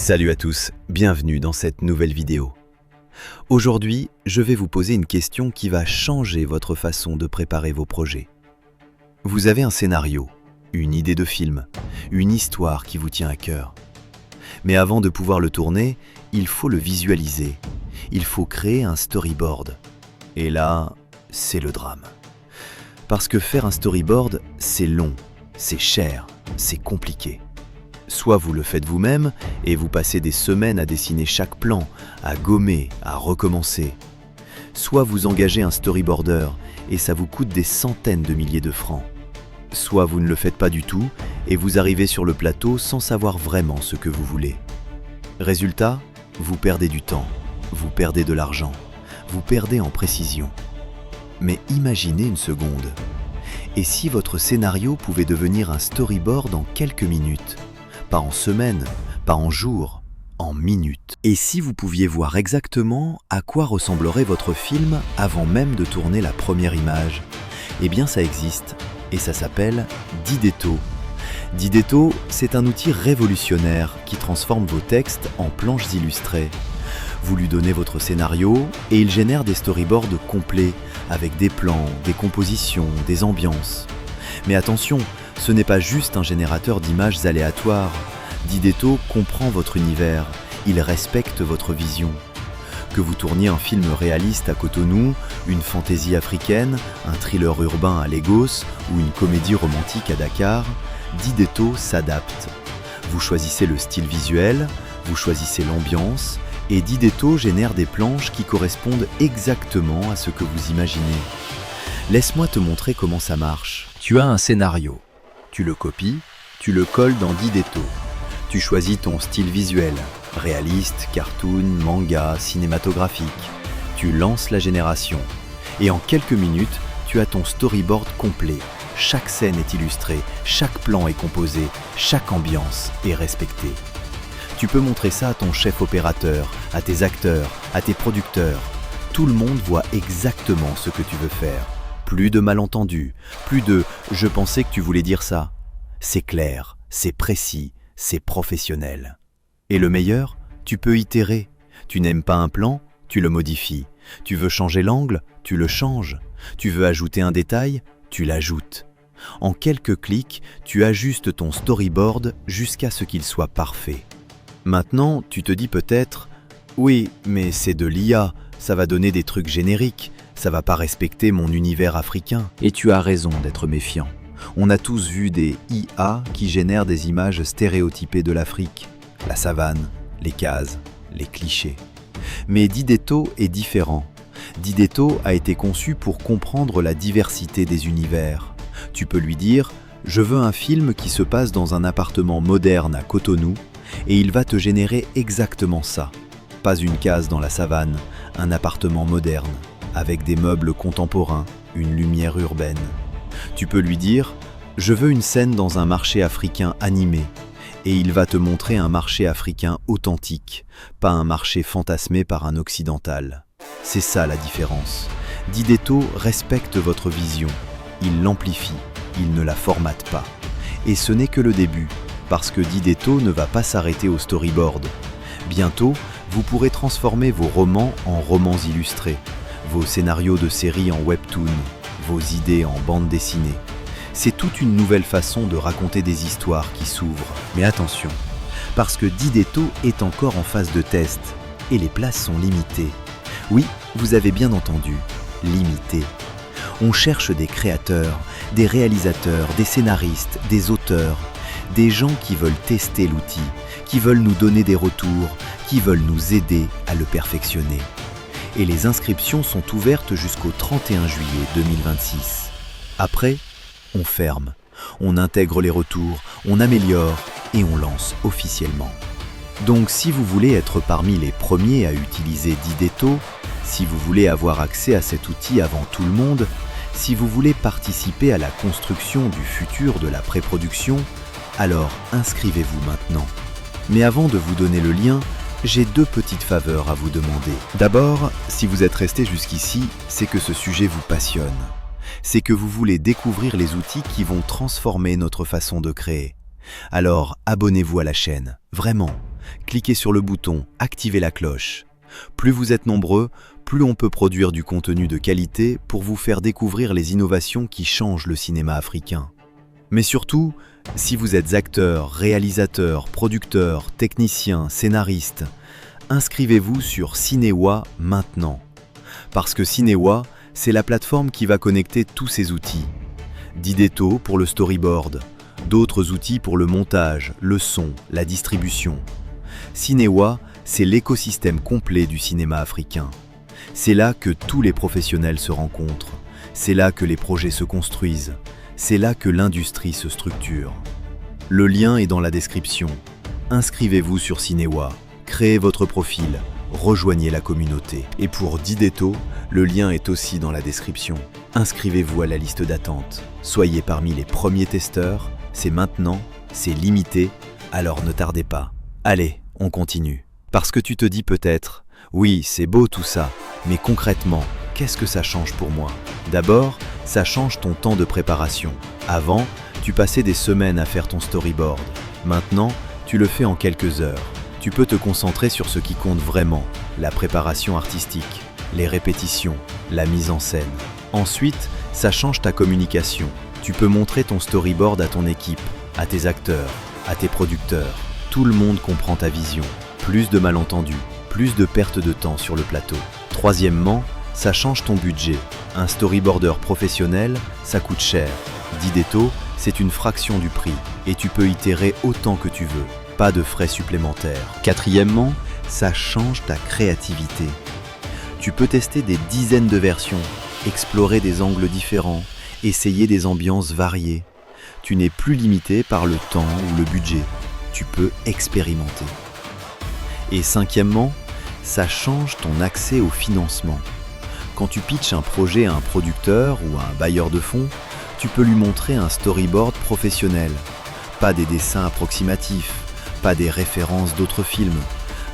Salut à tous, bienvenue dans cette nouvelle vidéo. Aujourd'hui, je vais vous poser une question qui va changer votre façon de préparer vos projets. Vous avez un scénario, une idée de film, une histoire qui vous tient à cœur. Mais avant de pouvoir le tourner, il faut le visualiser. Il faut créer un storyboard. Et là, c'est le drame. Parce que faire un storyboard, c'est long, c'est cher, c'est compliqué. Soit vous le faites vous-même et vous passez des semaines à dessiner chaque plan, à gommer, à recommencer. Soit vous engagez un storyboarder et ça vous coûte des centaines de milliers de francs. Soit vous ne le faites pas du tout et vous arrivez sur le plateau sans savoir vraiment ce que vous voulez. Résultat, vous perdez du temps, vous perdez de l'argent, vous perdez en précision. Mais imaginez une seconde. Et si votre scénario pouvait devenir un storyboard en quelques minutes ? Pas en semaines, pas en jours, en minutes. Et si vous pouviez voir exactement à quoi ressemblerait votre film avant même de tourner la première image ? Eh bien ça existe, et ça s'appelle Didetto. Didetto, c'est un outil révolutionnaire qui transforme vos textes en planches illustrées. Vous lui donnez votre scénario et il génère des storyboards complets avec des plans, des compositions, des ambiances. Mais attention, ce n'est pas juste un générateur d'images aléatoires. Didetto comprend votre univers, il respecte votre vision. Que vous tourniez un film réaliste à Cotonou, une fantaisie africaine, un thriller urbain à Lagos ou une comédie romantique à Dakar, Didetto s'adapte. Vous choisissez le style visuel, vous choisissez l'ambiance, et Didetto génère des planches qui correspondent exactement à ce que vous imaginez. Laisse-moi te montrer comment ça marche. Tu as un scénario. Tu le copies, tu le colles dans Didetto. Tu choisis ton style visuel, réaliste, cartoon, manga, cinématographique. Tu lances la génération. Et en quelques minutes, tu as ton storyboard complet. Chaque scène est illustrée, chaque plan est composé, chaque ambiance est respectée. Tu peux montrer ça à ton chef opérateur, à tes acteurs, à tes producteurs. Tout le monde voit exactement ce que tu veux faire. Plus de malentendus, plus de « je pensais que tu voulais dire ça ». C'est clair, c'est précis, c'est professionnel. Et le meilleur, tu peux itérer. Tu n'aimes pas un plan, tu le modifies. Tu veux changer l'angle, tu le changes. Tu veux ajouter un détail, tu l'ajoutes. En quelques clics, tu ajustes ton storyboard jusqu'à ce qu'il soit parfait. Maintenant, tu te dis peut-être « oui, mais c'est de l'IA, ça va donner des trucs génériques. Ça va pas respecter mon univers africain. » Et tu as raison d'être méfiant. On a tous vu des IA qui génèrent des images stéréotypées de l'Afrique. La savane, les cases, les clichés. Mais Didetto est différent. Didetto a été conçu pour comprendre la diversité des univers. Tu peux lui dire « je veux un film qui se passe dans un appartement moderne à Cotonou » et il va te générer exactement ça. Pas une case dans la savane, un appartement moderne, avec des meubles contemporains, une lumière urbaine. Tu peux lui dire « je veux une scène dans un marché africain animé » et il va te montrer un marché africain authentique, pas un marché fantasmé par un occidental. C'est ça la différence. Didetto respecte votre vision, il l'amplifie, il ne la formate pas. Et ce n'est que le début, parce que Didetto ne va pas s'arrêter au storyboard. Bientôt, vous pourrez transformer vos romans en romans illustrés, vos scénarios de séries en webtoon, vos idées en bande dessinée. C'est toute une nouvelle façon de raconter des histoires qui s'ouvrent. Mais attention, parce que Didetto est encore en phase de test et les places sont limitées. Oui, vous avez bien entendu, limitées. On cherche des créateurs, des réalisateurs, des scénaristes, des auteurs, des gens qui veulent tester l'outil, qui veulent nous donner des retours, qui veulent nous aider à le perfectionner. Et les inscriptions sont ouvertes jusqu'au 31 juillet 2026. Après, on ferme, on intègre les retours, on améliore et on lance officiellement. Donc si vous voulez être parmi les premiers à utiliser Didetto, si vous voulez avoir accès à cet outil avant tout le monde, si vous voulez participer à la construction du futur de la pré-production, alors inscrivez-vous maintenant. Mais avant de vous donner le lien, j'ai deux petites faveurs à vous demander. D'abord, si vous êtes resté jusqu'ici, c'est que ce sujet vous passionne. C'est que vous voulez découvrir les outils qui vont transformer notre façon de créer. Alors abonnez-vous à la chaîne, vraiment. cliquez sur le bouton « Activez la cloche ». Plus vous êtes nombreux, plus on peut produire du contenu de qualité pour vous faire découvrir les innovations qui changent le cinéma africain. Mais surtout, si vous êtes acteur, réalisateur, producteur, technicien, scénariste, inscrivez-vous sur Cinewa maintenant. Parce que Cinewa, c'est la plateforme qui va connecter tous ces outils. Didetto pour le storyboard, d'autres outils pour le montage, le son, la distribution. Cinewa, c'est l'écosystème complet du cinéma africain. C'est là que tous les professionnels se rencontrent. C'est là que les projets se construisent. C'est là que l'industrie se structure. Le lien est dans la description. Inscrivez-vous sur Cinewa, créez votre profil, rejoignez la communauté. Et pour Didetto, le lien est aussi dans la description. Inscrivez-vous à la liste d'attente. Soyez parmi les premiers testeurs. C'est maintenant, c'est limité, alors ne tardez pas. Allez, on continue. Parce que tu te dis peut-être, oui, c'est beau tout ça, mais concrètement, qu'est-ce que ça change pour moi? D'abord, ça change ton temps de préparation. Avant, tu passais des semaines à faire ton storyboard. Maintenant, tu le fais en quelques heures. Tu peux te concentrer sur ce qui compte vraiment, la préparation artistique, les répétitions, la mise en scène. Ensuite, ça change ta communication. Tu peux montrer ton storyboard à ton équipe, à tes acteurs, à tes producteurs. Tout le monde comprend ta vision. Plus de malentendus, plus de perte de temps sur le plateau. Troisièmement, ça change ton budget. Un storyboarder professionnel, ça coûte cher. Didetto, c'est une fraction du prix et tu peux itérer autant que tu veux. Pas de frais supplémentaires. Quatrièmement, ça change ta créativité. Tu peux tester des dizaines de versions, explorer des angles différents, essayer des ambiances variées. Tu n'es plus limité par le temps ou le budget. Tu peux expérimenter. Et cinquièmement, ça change ton accès au financement. Quand tu pitches un projet à un producteur ou à un bailleur de fonds, tu peux lui montrer un storyboard professionnel. Pas des dessins approximatifs, pas des références d'autres films.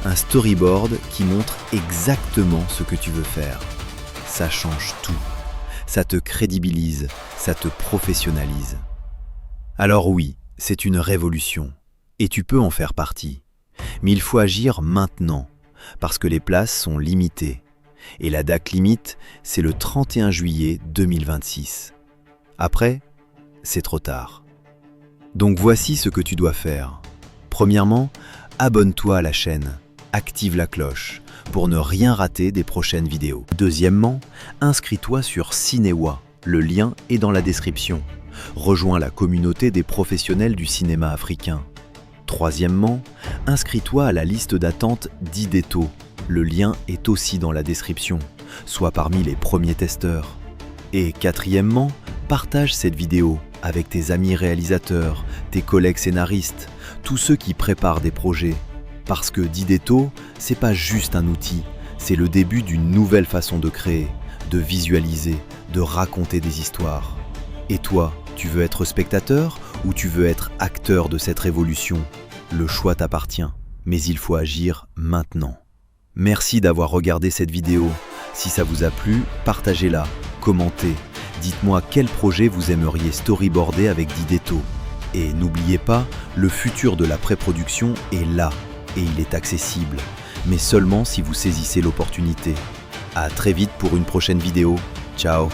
Un storyboard qui montre exactement ce que tu veux faire. Ça change tout. Ça te crédibilise, ça te professionnalise. Alors oui, c'est une révolution. Et tu peux en faire partie. Mais il faut agir maintenant, parce que les places sont limitées. Et la date limite, c'est le 31 juillet 2026. Après, c'est trop tard. Donc voici ce que tu dois faire. Premièrement, abonne-toi à la chaîne, active la cloche pour ne rien rater des prochaines vidéos. Deuxièmement, inscris-toi sur Cinewa, le lien est dans la description. Rejoins la communauté des professionnels du cinéma africain. Troisièmement, inscris-toi à la liste d'attente Didetto. Le lien est aussi dans la description. Sois parmi les premiers testeurs. Et quatrièmement, partage cette vidéo avec tes amis réalisateurs, tes collègues scénaristes, tous ceux qui préparent des projets. Parce que Didetto, c'est pas juste un outil, c'est le début d'une nouvelle façon de créer, de visualiser, de raconter des histoires. Et toi, tu veux être spectateur ou tu veux être acteur de cette révolution? Le choix t'appartient, mais il faut agir maintenant. Merci d'avoir regardé cette vidéo. Si ça vous a plu, partagez-la, commentez. Dites-moi quel projet vous aimeriez storyboarder avec Didetto. Et n'oubliez pas, le futur de la pré-production est là et il est accessible, mais seulement si vous saisissez l'opportunité. À très vite pour une prochaine vidéo. Ciao.